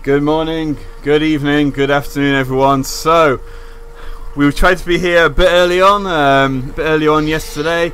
Good morning, good evening, good afternoon, everyone. So, we tried to be here a bit early on, yesterday,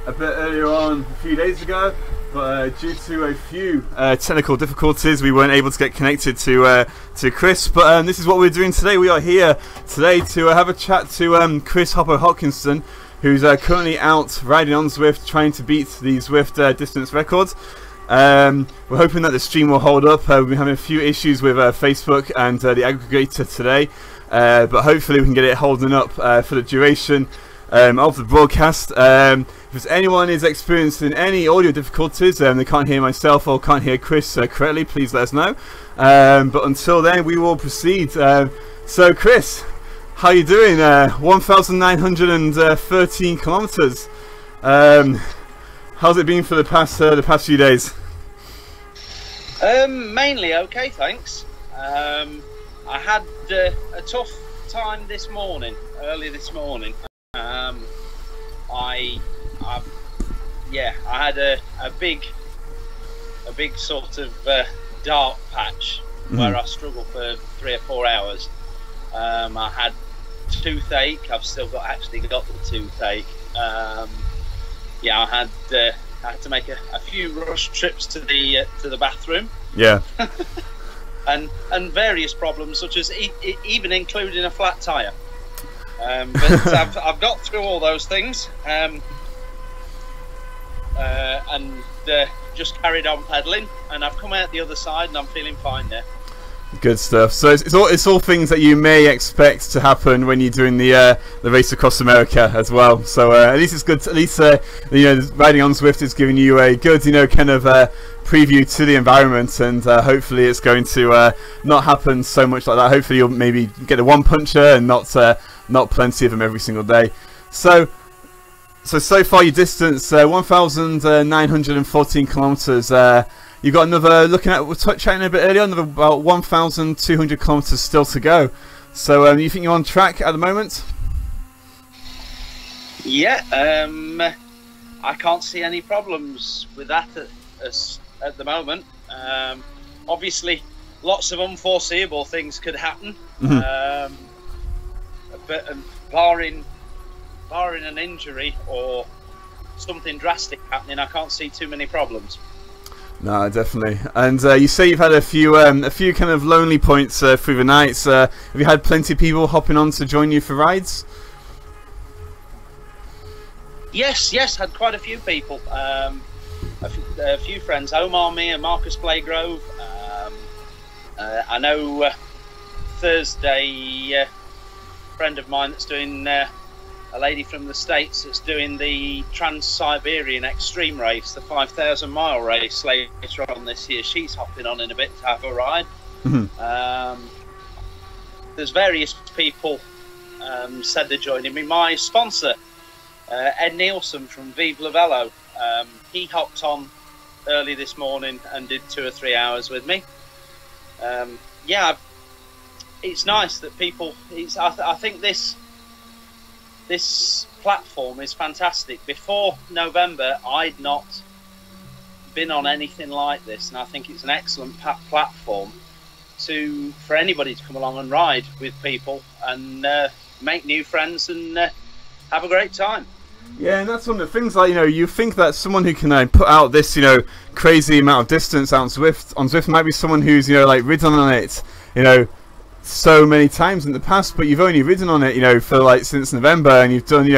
a bit earlier on a few days ago, but due to a few technical difficulties, we weren't able to get connected to Chris. But this is what we're doing today. We are here today to have a chat to Chris Hoppo Hopkinson, who's currently out riding on Zwift, trying to beat the Zwift distance records. We're hoping that the stream will hold up. We've been having a few issues with Facebook and the aggregator today, but hopefully we can get it holding up for the duration of the broadcast. If anyone is experiencing any audio difficulties, they can't hear myself or can't hear Chris correctly, please let us know. But until then, we will proceed. So Chris, how are you doing? 1,913 kilometers. How's it been for the past few days? Mainly okay, thanks. I had a tough time this morning, early this morning. I had a big sort of dark patch where I struggled for 3 or 4 hours. I had toothache. I've still actually got the toothache. I had to make a few rush trips to the bathroom. Yeah. and various problems, such as even including a flat tire. But I've got through all those things, and just carried on pedaling, and I've come out the other side, and I'm feeling fine now. Good stuff. So it's all things that you may expect to happen when you're doing the race across America as well. So at least it's good. At least riding on Zwift is giving you a good kind of preview to the environment, and hopefully it's going to not happen so much like that. Hopefully you'll maybe get a one puncher and not plenty of them every single day. So far your distance 1,914 kilometers. You've got another, we're chatting a bit earlier, another about 1,200 kilometers still to go. So you think you're on track at the moment? Yeah, I can't see any problems with that at the moment. Obviously, lots of unforeseeable things could happen, but barring an injury or something drastic happening, I can't see too many problems. No, definitely. And you say you've had a few kind of lonely points through the nights. Have you had plenty of people hopping on to join you for rides? Yes, had quite a few people. A few friends, Omar, me, and Marcus Blagrove. I know Thursday, a friend of mine that's doing. A lady from the States that's doing the Trans-Siberian Extreme Race, the 5,000-mile race later on this year. She's hopping on in a bit to have a ride. There's various people said they're joining me. My sponsor, Ed Nielsen from Vive La Velo, he hopped on early this morning and did 2 or 3 hours with me. It's nice that people... I think this platform is fantastic. Before November, I'd not been on anything like this, and I think it's an excellent platform for anybody to come along and ride with people and make new friends and have a great time. Yeah, and that's one of the things. Like you think that someone who can put out this crazy amount of distance out on Zwift might be someone who's ridden on it so many times in the past, but you've only ridden on it for since November, and you've done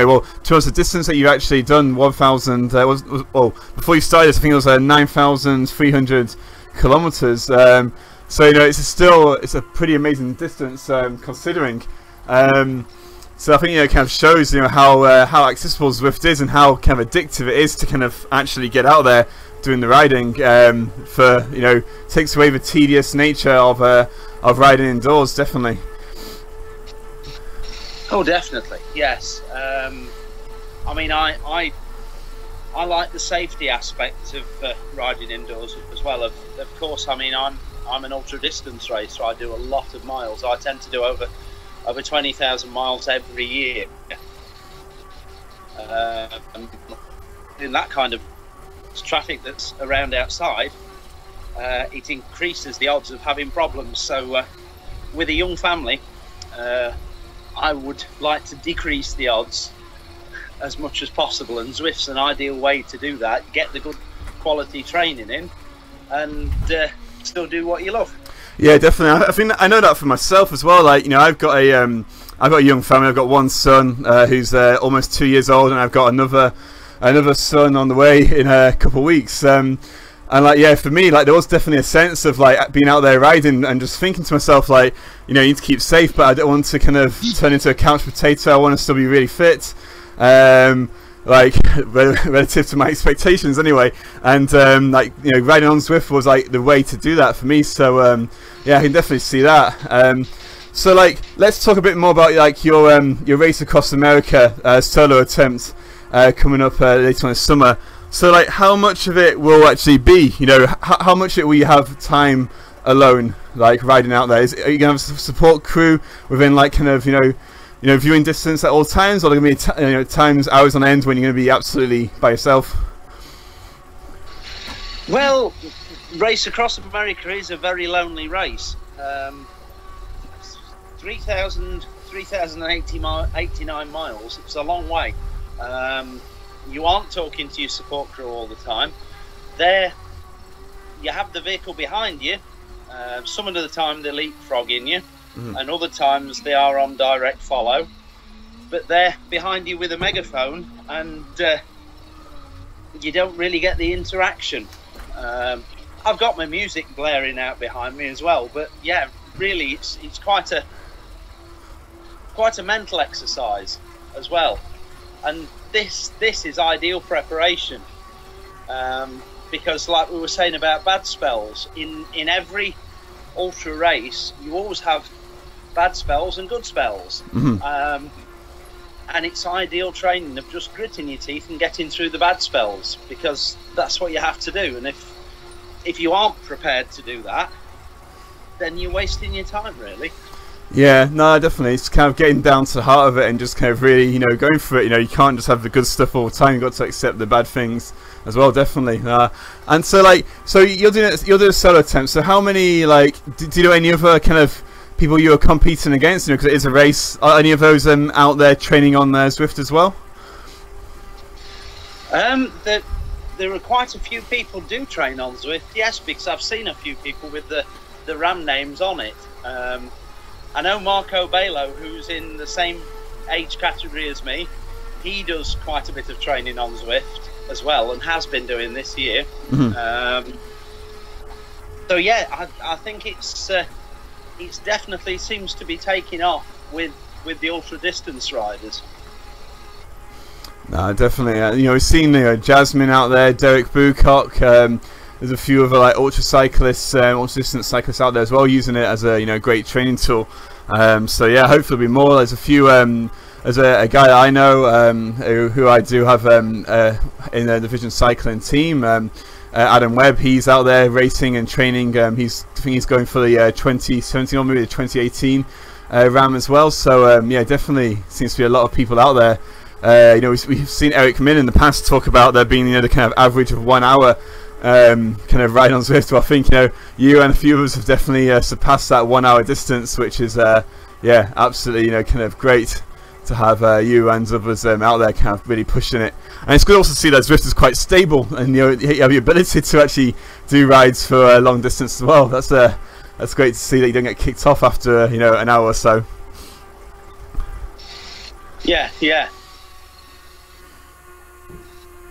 towards the distance that you've actually done 1,000 before you started this, I think it was 9,300 kilometers. So it's a pretty amazing distance considering. So I think it kind of shows how accessible Zwift is and how kind of addictive it is to kind of actually get out there doing the riding. Takes away the tedious nature of riding indoors, definitely. Oh, definitely, yes. I mean, I like the safety aspect of riding indoors as well. Of course, I mean, I'm an ultra distance racer. I do a lot of miles. I tend to do over 20,000 miles every year. In that kind of traffic that's around outside, it increases the odds of having problems. So with a young family, I would like to decrease the odds as much as possible, and Zwift's an ideal way to do that. Get the good quality training in and still do what you love. Yeah, definitely. I think I know that for myself as well. Like, you know, I've got a young family. I've got one son who's almost 2 years old, and I've got another son on the way in a couple of weeks. And like, yeah, for me, like, there was definitely a sense of like being out there riding and just thinking to myself, like, you know, you need to keep safe, but I don't want to kind of turn into a couch potato. I want to still be really fit. Like relative to my expectations anyway, and like, you know, riding on Zwift was like the way to do that for me. So yeah, I can definitely see that. So like, let's talk a bit more about like your race across America solo attempt coming up later on this summer. So like, how much of it will actually be, you know, how much will you have time alone, like riding out there? Are you gonna have a support crew within like kind of, you know, viewing distance at all times, or are there going to be you know, times, hours on end when you're going to be absolutely by yourself? Well, Race Across America is a very lonely race. 3,089 miles. It's a long way. You aren't talking to your support crew all the time. There, you have the vehicle behind you. Some of the time they're leapfrogging you. And other times they are on direct follow, but they're behind you with a megaphone, and you don't really get the interaction. I've got my music blaring out behind me as well, but yeah, really it's quite a mental exercise as well. And this is ideal preparation, because like we were saying about bad spells, in every ultra race you always have bad spells and good spells. And it's ideal training of just gritting your teeth and getting through the bad spells, because that's what you have to do. And if you aren't prepared to do that, then you're wasting your time, really. Yeah, no, definitely. It's kind of getting down to the heart of it and just kind of really, you know, going for it. You know, you can't just have the good stuff all the time. You've got to accept the bad things as well, definitely. And so, like, so you're doing a solo attempt. So how many, like, do you know any other kind of people you are competing against? You know, because it is a race. Are any of those out there training on Zwift as well? There are quite a few people do train on Zwift, yes, because I've seen a few people with the RAM names on it. I know Marco Bello, who's in the same age category as me. He does quite a bit of training on Zwift as well, and has been doing this year. So yeah, I think it's definitely seems to be taking off with the ultra distance riders. No, definitely. You know, we've seen Jasmine out there, Derek Bucock. There's a few other like ultra cyclists, ultra distance cyclists out there as well, using it as a great training tool. So yeah, hopefully there'll be more. There's a few. There's a guy I know who I do have in the Division Cycling team. Adam Webb. He's out there racing and training. I think he's going for the 2017 or maybe the 2018 RAM as well. So yeah, definitely seems to be a lot of people out there. You know, we've seen Eric Min in the past talk about there being, you know, the kind of average of 1 hour kind of ride on Zwift. So I think, you know, you and a few of us have definitely surpassed that 1 hour distance, which is yeah, absolutely, you know, kind of great to have you and others out there kind of really pushing it. And it's good also to see that Zwift is quite stable, and you know, you have the ability to actually do rides for long distance as well. That's great to see that you don't get kicked off after, you know, an hour or so. Yeah, yeah.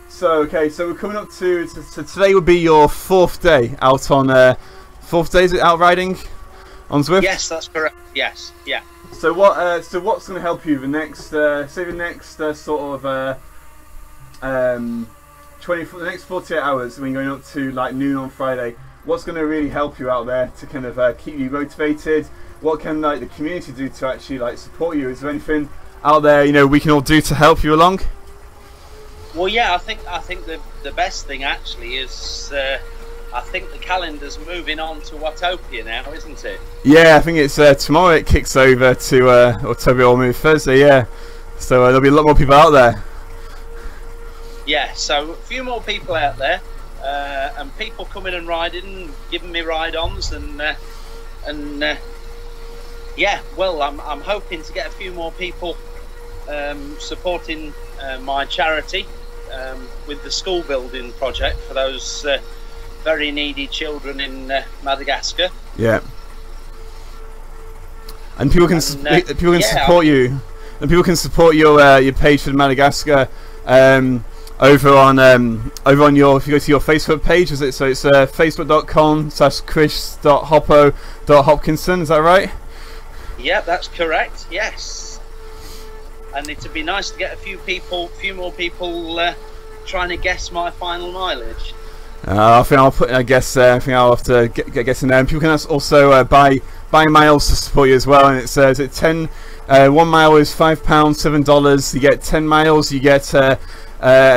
So okay, so we're coming up to today would be your 4th day out on 4th day, is it, out riding on Zwift? Yes, that's correct. Yes, yeah. So what? So what's going to help you the next? Say the next sort of the next 48 hours when you're going up to like noon on Friday. What's going to really help you out there to kind of keep you motivated? What can like the community do to actually like support you? Is there anything out there, you know, we can all do to help you along? Well, yeah, I think the best thing actually is I think the calendar's moving on to Watopia now, isn't it? Yeah, I think it's tomorrow it kicks over to Watopia, or maybe Thursday. Yeah, so there'll be a lot more people out there. Yeah, so a few more people out there. and people coming and riding, giving me ride-ons, and yeah, well, I'm hoping to get a few more people supporting my charity with the school building project for those very needy children in Madagascar. Yeah. And people can people can support you, and people can support your page for Madagascar over on your, if you go to your Facebook page, is it? So it's facebook.com/chris.hoppo.hopkinson. Is that right? Yeah, that's correct. Yes. And it'd be nice to get a few more people trying to guess my final mileage. I think I'll put. I think I'll have to get guessing there. And people can also buy miles to support you as well. And it says 1 mile is £5, $7. You get 10 miles, you get a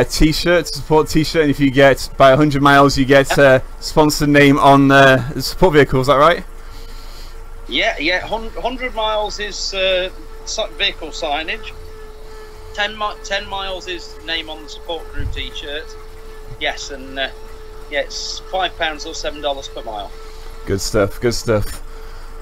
T-shirt, support T-shirt, and if you buy 100 miles, you get a sponsored name on the support vehicle. Is that right? Yeah. 100 miles is vehicle signage. 10 miles is name on the support group T-shirt. Yes, and yeah, it's £5 or $7 per mile. Good stuff.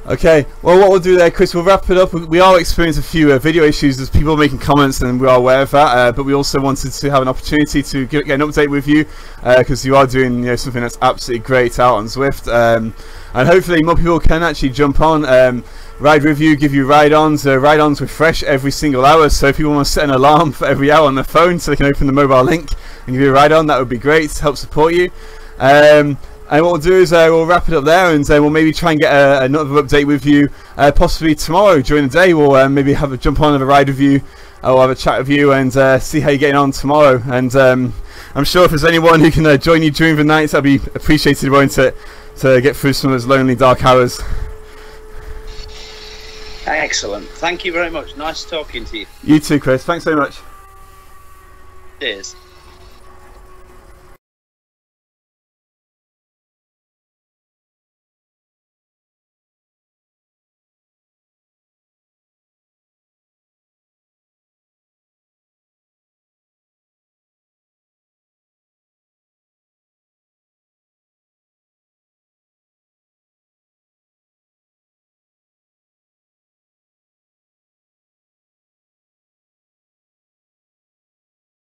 Okay, well, what we'll do there, Chris, we'll wrap it up. We are experiencing a few video issues. There's people making comments, and we are aware of that. But we also wanted to have an opportunity to get an update with you, because you are doing something that's absolutely great out on Zwift, and hopefully more people can actually jump on, ride with you, give you ride-ons. Ride-ons refresh every single hour, so if you want to set an alarm for every hour on the phone, so they can open the mobile link and give you a ride-on, that would be great to help support you. And what we'll do is we'll wrap it up there, and we'll maybe try and get another update with you, possibly tomorrow during the day. We'll maybe have a jump on, have a ride with you, or have a chat with you, and see how you're getting on tomorrow. And I'm sure if there's anyone who can join you during the night, that'd be appreciated, won't it, to get through some of those lonely dark hours. Excellent. Thank you very much. Nice talking to you. You too, Chris. Thanks so much. Cheers.